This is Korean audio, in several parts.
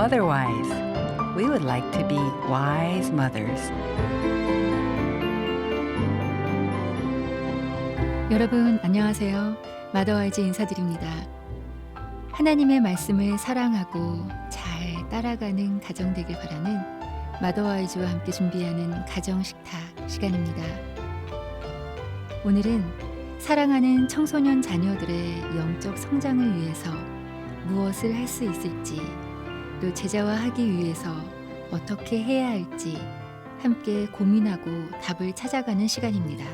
otherwise. We would like to be wise mothers. 여러분 안녕하세요. 마더와이즈 인사드립니다. 하나님의 말씀을 사랑하고 잘 따라가는 가정 되길 바라는 마더와이즈와 함께 준비하는 가정식탁 시간입니다. 오늘은 사랑하는 청소년 자녀들의 영적 성장을 위해서 무엇을 할 수 있을지, 또 제자화하기 위해서 어떻게 해야 할지 함께 고민하고 답을 찾아가는 시간입니다.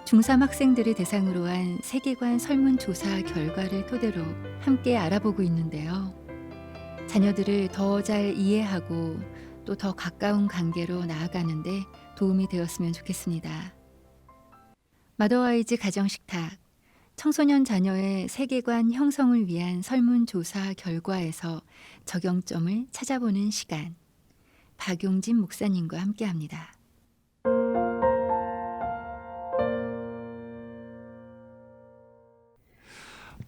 중3 학생들을 대상으로 한 세계관 설문조사 결과를 토대로 함께 알아보고 있는데요. 자녀들을 더 잘 이해하고 또 더 가까운 관계로 나아가는데 도움이 되었으면 좋겠습니다. 마더와이즈 가정식탁, 청소년 자녀의 세계관 형성을 위한 설문조사 결과에서 적용점을 찾아보는 시간, 박용진 목사님과 함께합니다.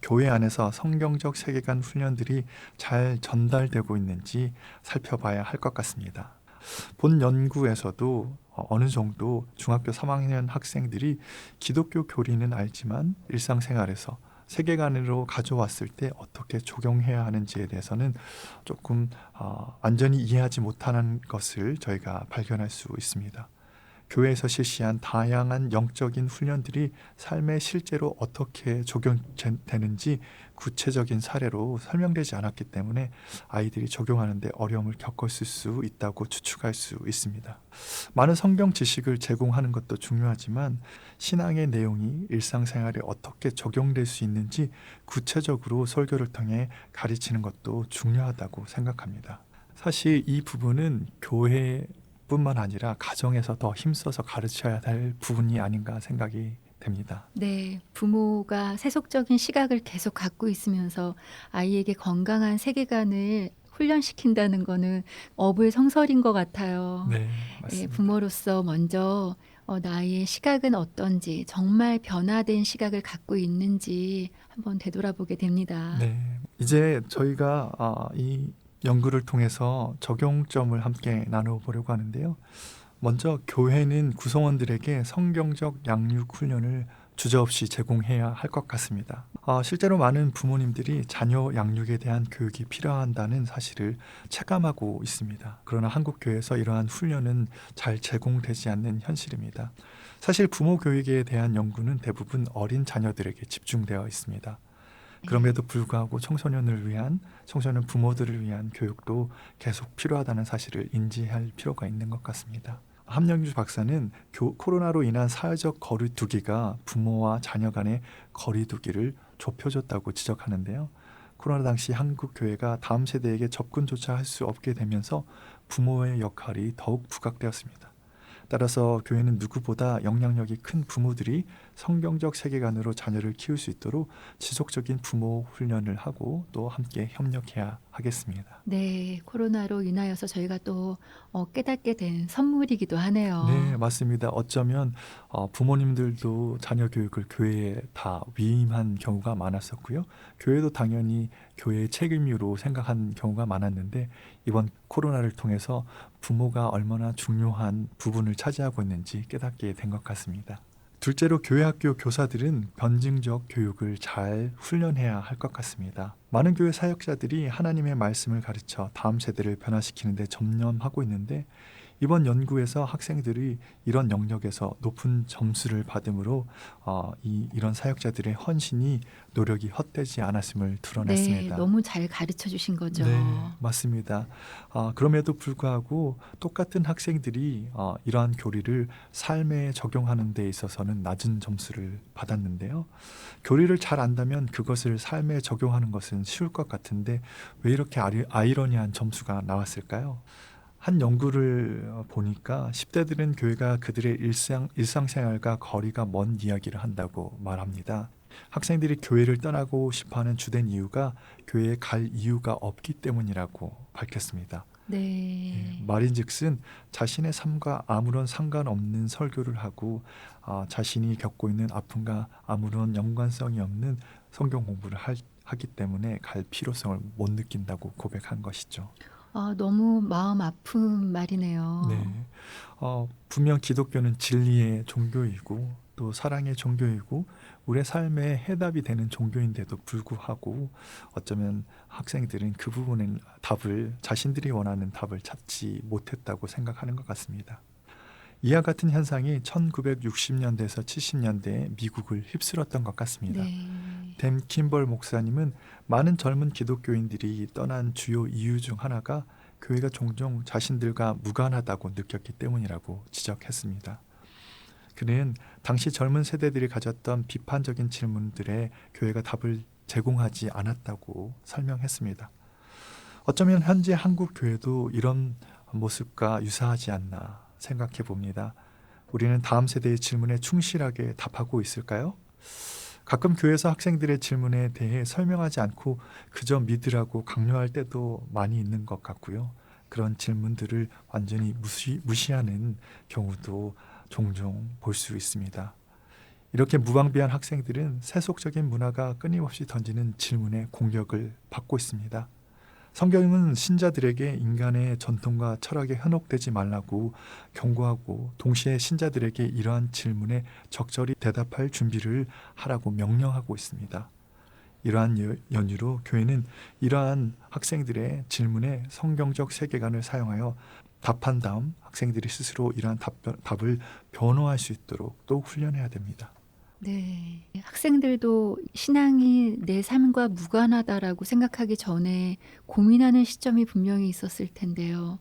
교회 안에서 성경적 세계관 훈련들이 잘 전달되고 있는지 살펴봐야 할 것 같습니다. 본 연구에서도 어느 정도 중학교 3학년 학생들이 기독교 교리는 알지만 일상생활에서 세계관으로 가져왔을 때 어떻게 적용해야 하는지에 대해서는 조금 완전히 이해하지 못하는 것을 저희가 발견할 수 있습니다. 교회에서 실시한 다양한 영적인 훈련들이 삶에 실제로 어떻게 적용되는지 구체적인 사례로 설명되지 않았기 때문에 아이들이 적용하는 데 어려움을 겪었을 수 있다고 추측할 수 있습니다. 많은 성경 지식을 제공하는 것도 중요하지만 신앙의 내용이 일상생활에 어떻게 적용될 수 있는지 구체적으로 설교를 통해 가르치는 것도 중요하다고 생각합니다. 사실 이 부분은 교회 뿐만 아니라 가정에서 더 힘써서 가르쳐야 할 부분이 아닌가 생각이 됩니다. 네, 부모가 세속적인 시각을 계속 갖고 있으면서 아이에게 건강한 세계관을 훈련시킨다는 거는 어불성설인 것 같아요. 네, 맞습니다. 부모로서 먼저 나의 시각은 어떤지, 정말 변화된 시각을 갖고 있는지 한번 되돌아보게 됩니다. 네, 이제 저희가 이 연구를 통해서 적용점을 함께 나눠보려고 하는데요. 먼저 교회는 구성원들에게 성경적 양육 훈련을 주저없이 제공해야 할 것 같습니다. 실제로 많은 부모님들이 자녀 양육에 대한 교육이 필요한다는 사실을 체감하고 있습니다. 그러나 한국 교회에서 이러한 훈련은 잘 제공되지 않는 현실입니다. 사실 부모 교육에 대한 연구는 대부분 어린 자녀들에게 집중되어 있습니다. 그럼에도 불구하고 청소년 부모들을 위한 교육도 계속 필요하다는 사실을 인지할 필요가 있는 것 같습니다. 함영주 박사는 코로나로 인한 사회적 거리두기가 부모와 자녀 간의 거리두기를 좁혀줬다고 지적하는데요. 코로나 당시 한국 교회가 다음 세대에게 접근조차 할 수 없게 되면서 부모의 역할이 더욱 부각되었습니다. 따라서 교회는 누구보다 영향력이 큰 부모들이 성경적 세계관으로 자녀를 키울 수 있도록 지속적인 부모 훈련을 하고 또 함께 협력해야 하겠습니다. 네, 코로나로 인하여서 저희가 또 깨닫게 된 선물이기도 하네요. 네, 맞습니다. 어쩌면 부모님들도 자녀 교육을 교회에 다 위임한 경우가 많았었고요. 교회도 당연히 교회의 책임으로 생각한 경우가 많았는데 이번 코로나를 통해서 부모가 얼마나 중요한 부분을 차지하고 있는지 깨닫게 된 것 같습니다. 둘째로 교회 학교 교사들은 변증적 교육을 잘 훈련해야 할 것 같습니다. 많은 교회 사역자들이 하나님의 말씀을 가르쳐 다음 세대를 변화시키는 데 전념하고 있는데 이번 연구에서 학생들이 이런 영역에서 높은 점수를 받음으로 이런 사역자들의 헌신이 노력이 헛되지 않았음을 드러냈습니다. 네, 너무 잘 가르쳐 주신 거죠. 네, 맞습니다. 그럼에도 불구하고 똑같은 학생들이 이러한 교리를 삶에 적용하는 데 있어서는 낮은 점수를 받았는데요. 교리를 잘 안다면 그것을 삶에 적용하는 것은 쉬울 것 같은데 왜 이렇게 아이러니한 점수가 나왔을까요? 한 연구를 보니까 10대들은 교회가 그들의 일상생활과 거리가 먼 이야기를 한다고 말합니다. 학생들이 교회를 떠나고 싶어하는 주된 이유가 교회에 갈 이유가 없기 때문이라고 밝혔습니다. 네. 말인즉슨 자신의 삶과 아무런 상관없는 설교를 하고 자신이 겪고 있는 아픔과 아무런 연관성이 없는 성경 공부를 하기 때문에 갈 필요성을 못 느낀다고 고백한 것이죠. 너무 마음 아픈 말이네요. 네. 분명 기독교는 진리의 종교이고 또 사랑의 종교이고 우리의 삶의 해답이 되는 종교인데도 불구하고 어쩌면 학생들은 그 부분은 자신들이 원하는 답을 찾지 못했다고 생각하는 것 같습니다. 이와 같은 현상이 1960년대에서 70년대에 미국을 휩쓸었던 것 같습니다. 네. 댐 킴벌 목사님은 많은 젊은 기독교인들이 떠난 주요 이유 중 하나가 교회가 종종 자신들과 무관하다고 느꼈기 때문이라고 지적했습니다. 그는 당시 젊은 세대들이 가졌던 비판적인 질문들에 교회가 답을 제공하지 않았다고 설명했습니다. 어쩌면 현재 한국 교회도 이런 모습과 유사하지 않나 생각해 봅니다. 우리는 다음 세대의 질문에 충실하게 답하고 있을까요? 가끔 교회에서 학생들의 질문에 대해 설명하지 않고 그저 믿으라고 강요할 때도 많이 있는 것 같고요. 그런 질문들을 완전히 무시하는 경우도 종종 볼 수 있습니다. 이렇게 무방비한 학생들은 세속적인 문화가 끊임없이 던지는 질문에 공격을 받고 있습니다. 성경은 신자들에게 인간의 전통과 철학에 현혹되지 말라고 경고하고 동시에 신자들에게 이러한 질문에 적절히 대답할 준비를 하라고 명령하고 있습니다. 이러한 연유로 교회는 이러한 학생들의 질문에 성경적 세계관을 사용하여 답한 다음 학생들이 스스로 이러한 답을 변호할 수 있도록 또 훈련해야 됩니다. 네. 학생들도 신앙이 내 삶과 무관하다라고 생각하기 전에 고민하는 시점이 분명히 있었을 텐데요.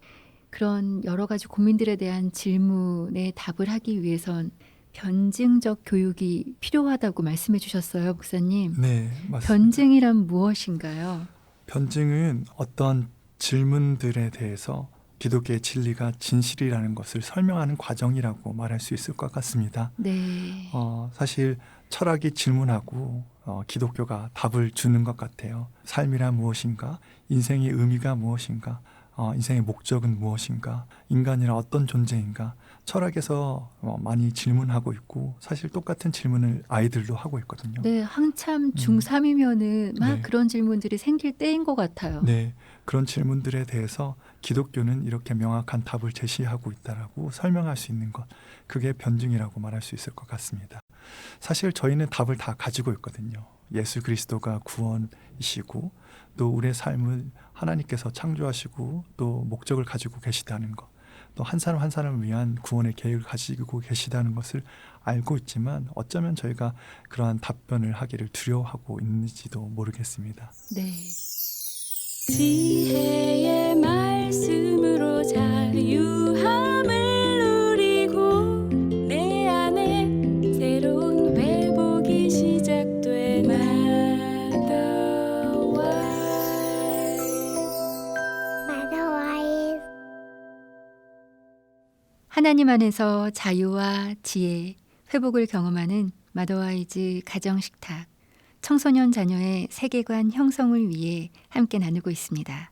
그런 여러 가지 고민들에 대한 질문에 답을 하기 위해선 변증적 교육이 필요하다고 말씀해 주셨어요, 목사님. 네, 맞습니다. 변증이란 무엇인가요? 변증은 어떤 질문들에 대해서 기독교의 진리가 진실이라는 것을 설명하는 과정이라고 말할 수 있을 것 같습니다. 네. 사실 철학이 질문하고 기독교가 답을 주는 것 같아요. 삶이란 무엇인가? 인생의 의미가 무엇인가? 인생의 목적은 무엇인가? 인간이란 어떤 존재인가? 철학에서 많이 질문하고 있고 사실 똑같은 질문을 아이들도 하고 있거든요. 네, 한참 중3이면은 막 네. 그런 질문들이 생길 때인 것 같아요. 네, 그런 질문들에 대해서 기독교는 이렇게 명확한 답을 제시하고 있다라고 설명할 수 있는 것, 그게 변증이라고 말할 수 있을 것 같습니다. 사실 저희는 답을 다 가지고 있거든요. 예수 그리스도가 구원이시고 또 우리의 삶을 하나님께서 창조하시고 또 목적을 가지고 계시다는 것, 또 한 사람 한 사람을 위한 구원의 계획을 가지고 계시다는 것을 알고 있지만 어쩌면 저희가 그러한 답변을 하기를 두려워하고 있는지도 모르겠습니다. 네. 지혜의 말씀으로 자유함을 누리고 내 안에 새로운 회복이 시작돼 마더와이즈 하나님 안에서 자유와 지혜, 회복을 경험하는 마더와이즈 가정식탁, 청소년 자녀의 세계관 형성을 위해 함께 나누고 있습니다.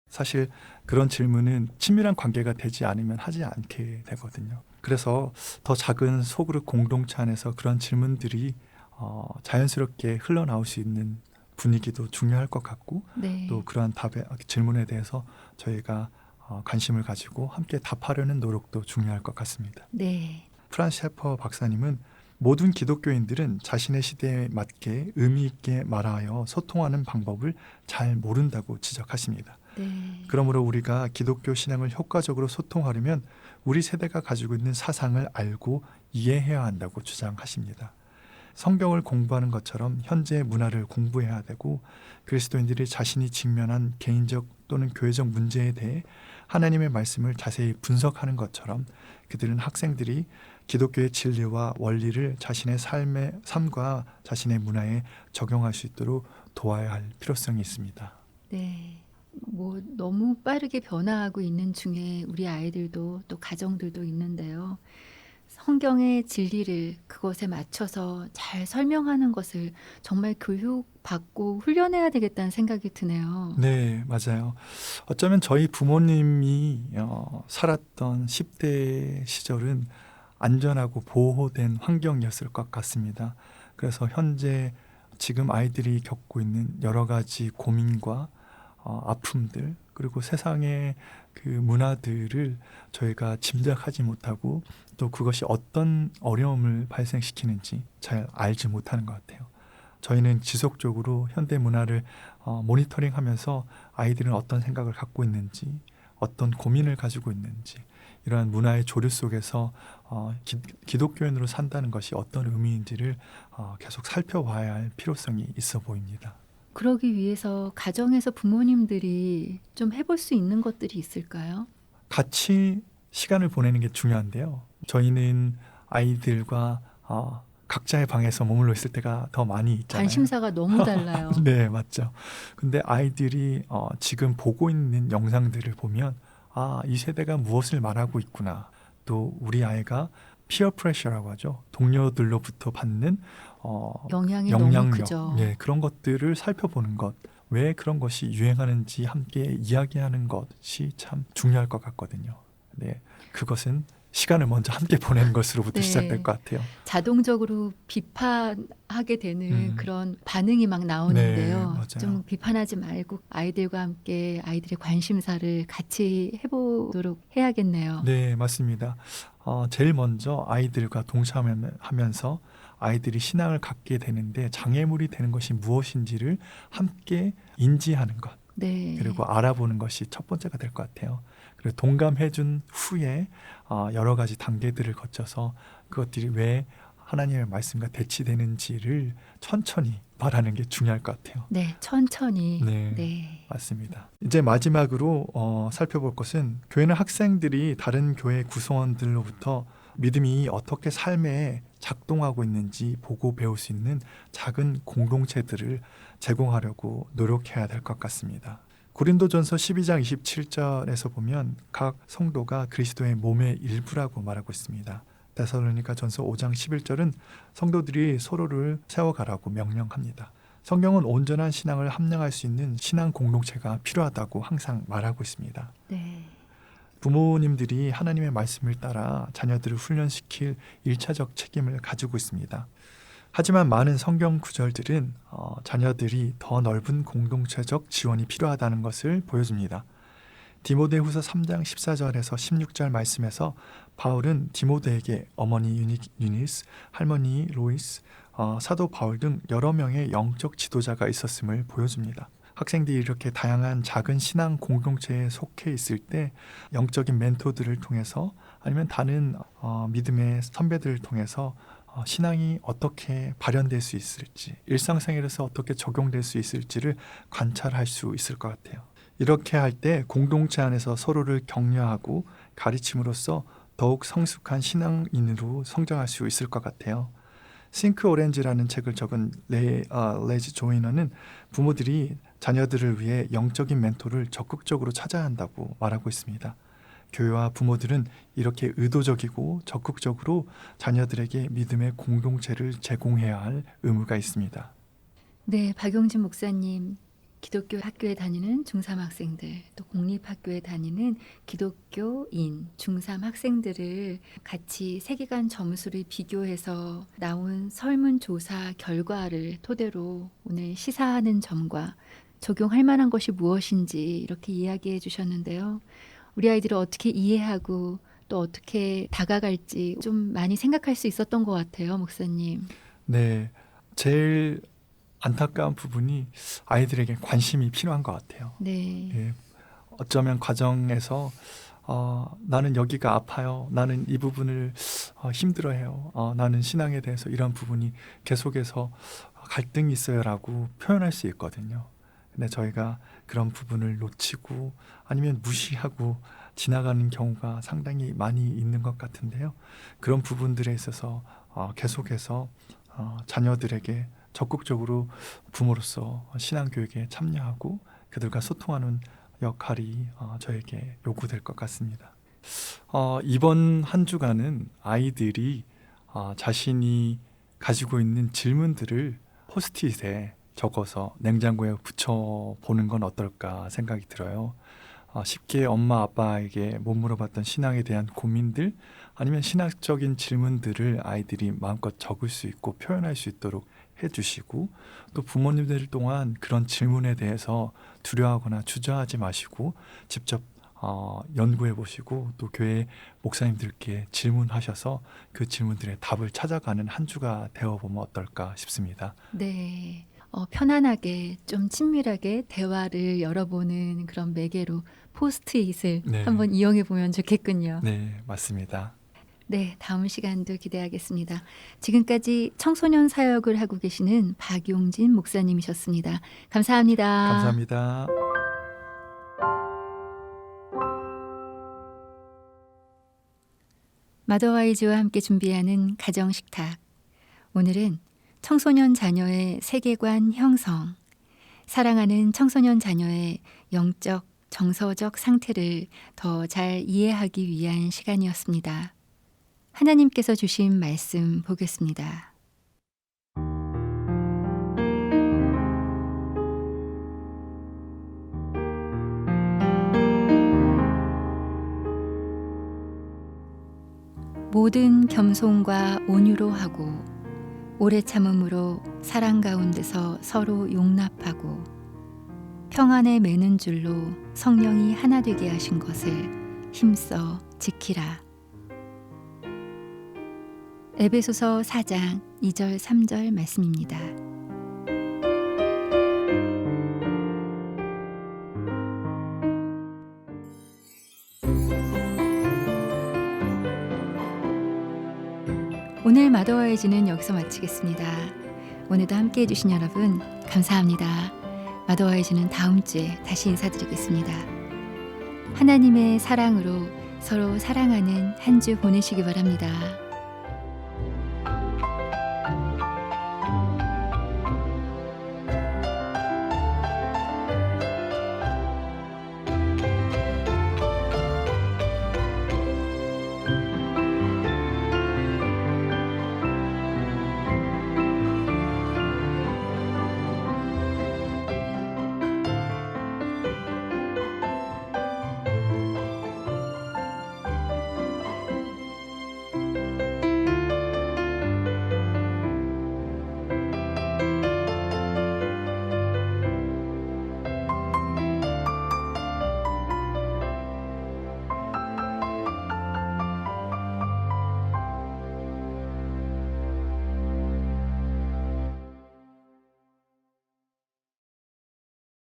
사실 그런 질문은 친밀한 관계가 되지 않으면 하지 않게 되거든요. 그래서 더 작은 소그룹 공동체 안에서 그런 질문들이 자연스럽게 흘러나올 수 있는 분위기도 중요할 것 같고 네. 또 그러한 질문에 대해서 저희가 관심을 가지고 함께 답하려는 노력도 중요할 것 같습니다. 네. 프란스 셰퍼 박사님은 모든 기독교인들은 자신의 시대에 맞게 의미 있게 말하여 소통하는 방법을 잘 모른다고 지적하십니다. 네. 그러므로 우리가 기독교 신앙을 효과적으로 소통하려면 우리 세대가 가지고 있는 사상을 알고 이해해야 한다고 주장하십니다. 성경을 공부하는 것처럼 현재의 문화를 공부해야 되고 그리스도인들이 자신이 직면한 개인적 또는 교회적 문제에 대해 하나님의 말씀을 자세히 분석하는 것처럼 그들은 학생들이 기독교의 진리와 원리를 자신의 삶과 자신의 문화에 적용할 수 있도록 도와야 할 필요성이 있습니다. 네. 너무 빠르게 변화하고 있는 중에 우리 아이들도 또 가정들도 있는데요. 성경의 진리를 그것에 맞춰서 잘 설명하는 것을 정말 교육받고 훈련해야 되겠다는 생각이 드네요. 네, 맞아요. 어쩌면 저희 부모님이 살았던 10대 시절은 안전하고 보호된 환경이었을 것 같습니다. 그래서 현재 지금 아이들이 겪고 있는 여러 가지 고민과 아픔들, 그리고 세상의 그 문화들을 저희가 짐작하지 못하고 또 그것이 어떤 어려움을 발생시키는지 잘 알지 못하는 것 같아요. 저희는 지속적으로 현대 문화를 모니터링하면서 아이들은 어떤 생각을 갖고 있는지, 어떤 고민을 가지고 있는지, 이러한 문화의 조류 속에서 기독교인으로 산다는 것이 어떤 의미인지를 계속 살펴봐야 할 필요성이 있어 보입니다. 그러기 위해서 가정에서 부모님들이 좀 해볼 수 있는 것들이 있을까요? 같이 시간을 보내는 게 중요한데요. 저희는 아이들과 각자의 방에서 머물러 있을 때가 더 많이 있잖아요. 관심사가 너무 달라요. 네, 맞죠. 근데 아이들이 지금 보고 있는 영상들을 보면 이 세대가 무엇을 말하고 있구나. 또 우리 아이가 피어 프레셔라고 하죠. 동료들로부터 받는 영향이 너무 영향력, 크죠. 예, 그런 것들을 살펴보는 것, 왜 그런 것이 유행하는지 함께 이야기하는 것이 참 중요할 것 같거든요. 네, 그것은 시간을 먼저 함께 보내는 것으로부터 네. 시작될 것 같아요. 자동적으로 비판하게 되는 그런 반응이 막 네, 나오는데요. 맞아요. 좀 비판하지 말고 아이들과 함께 아이들의 관심사를 같이 해보도록 해야겠네요. 네, 맞습니다. 제일 먼저 아이들과 동참하면서 아이들이 신앙을 갖게 되는데 장애물이 되는 것이 무엇인지를 함께 인지하는 것, 네. 그리고 알아보는 것이 첫 번째가 될 것 같아요. 그리고 동감해준 후에 여러 가지 단계들을 거쳐서 그것들이 왜 하나님의 말씀과 대치되는지를 천천히 말하는 게 중요할 것 같아요. 네, 천천히. 네. 네. 맞습니다. 이제 마지막으로 살펴볼 것은 교회는 학생들이 다른 교회 구성원들로부터 믿음이 어떻게 삶에 작동하고 있는지 보고 배울 수 있는 작은 공동체들을 제공하려고 노력해야 될 것 같습니다. 고린도전서 12장 27절에서 보면 각 성도가 그리스도의 몸의 일부라고 말하고 있습니다. 데살로니가전서 5장 11절은 성도들이 서로를 세워가라고 명령합니다. 성경은 온전한 신앙을 함양할 수 있는 신앙 공동체가 필요하다고 항상 말하고 있습니다. 네. 부모님들이 하나님의 말씀을 따라 자녀들을 훈련시킬 1차적 책임을 가지고 있습니다. 하지만 많은 성경 구절들은 자녀들이 더 넓은 공동체적 지원이 필요하다는 것을 보여줍니다. 디모데후서 3장 14절에서 16절 말씀에서 바울은 디모데에게 어머니 유니스, 할머니 로이스, 사도 바울 등 여러 명의 영적 지도자가 있었음을 보여줍니다. 학생들이 이렇게 다양한 작은 신앙 공동체에 속해 있을 때 영적인 멘토들을 통해서 아니면 다른 믿음의 선배들을 통해서 신앙이 어떻게 발현될 수 있을지, 일상생활에서 어떻게 적용될 수 있을지를 관찰할 수 있을 것 같아요. 이렇게 할 때 공동체 안에서 서로를 격려하고 가르침으로써 더욱 성숙한 신앙인으로 성장할 수 있을 것 같아요. 싱크 오렌지라는 책을 적은 레지 조이너는 부모들이 자녀들을 위해 영적인 멘토를 적극적으로 찾아야 한다고 말하고 있습니다. 교회와 부모들은 이렇게 의도적이고 적극적으로 자녀들에게 믿음의 공동체를 제공해야 할 의무가 있습니다. 네, 박용진 목사님, 기독교 학교에 다니는 중3 학생들, 또 공립학교에 다니는 기독교인 중3 학생들을 같이 세계관 점수를 비교해서 나온 설문조사 결과를 토대로 오늘 시사하는 점과 적용할 만한 것이 무엇인지 이렇게 이야기해 주셨는데요. 우리 아이들을 어떻게 이해하고 또 어떻게 다가갈지 좀 많이 생각할 수 있었던 것 같아요, 목사님. 네, 제일 안타까운 부분이 아이들에게 관심이 필요한 것 같아요. 네. 예, 어쩌면 과정에서 나는 여기가 아파요. 나는 이 부분을 힘들어해요. 나는 신앙에 대해서 이런 부분이 계속해서 갈등이 있어요라고 표현할 수 있거든요. 근데 저희가 그런 부분을 놓치고 아니면 무시하고 지나가는 경우가 상당히 많이 있는 것 같은데요. 그런 부분들에 있어서 계속해서 자녀들에게 적극적으로 부모로서 신앙교육에 참여하고 그들과 소통하는 역할이 저에게 요구될 것 같습니다. 이번 한 주간은 아이들이 자신이 가지고 있는 질문들을 포스트잇에 적어서 냉장고에 붙여보는 건 어떨까 생각이 들어요. 쉽게 엄마 아빠에게 못 물어봤던 신앙에 대한 고민들 아니면 신학적인 질문들을 아이들이 마음껏 적을 수 있고 표현할 수 있도록 해주시고, 또 부모님들 또한 그런 질문에 대해서 두려워하거나 주저하지 마시고 직접 연구해 보시고 또 교회 목사님들께 질문하셔서 그 질문들의 답을 찾아가는 한 주가 되어보면 어떨까 싶습니다. 네. 편안하게 좀 친밀하게 대화를 열어보는 그런 매개로 포스트잇을 네. 한번 이용해 보면 좋겠군요. 네, 맞습니다. 네, 다음 시간도 기대하겠습니다. 지금까지 청소년 사역을 하고 계시는 박용진 목사님이셨습니다. 감사합니다. 감사합니다. 마더와이즈와 함께 준비하는 가정식탁. 오늘은 청소년 자녀의 세계관 형성, 사랑하는 청소년 자녀의 영적, 정서적 상태를 더 잘 이해하기 위한 시간이었습니다. 하나님께서 주신 말씀 보겠습니다. 모든 겸손과 온유로 하고 오래 참음으로 사랑 가운데서 서로 용납하고 평안에 매는 줄로 성령이 하나 되게 하신 것을 힘써 지키라. 에베소서 4장 2절 3절 말씀입니다. 오늘 마더와이즈는 여기서 마치겠습니다. 오늘도 함께 해주신 여러분 감사합니다. 마더와이즈는 다음 주에 다시 인사드리겠습니다. 하나님의 사랑으로 서로 사랑하는 한 주 보내시기 바랍니다.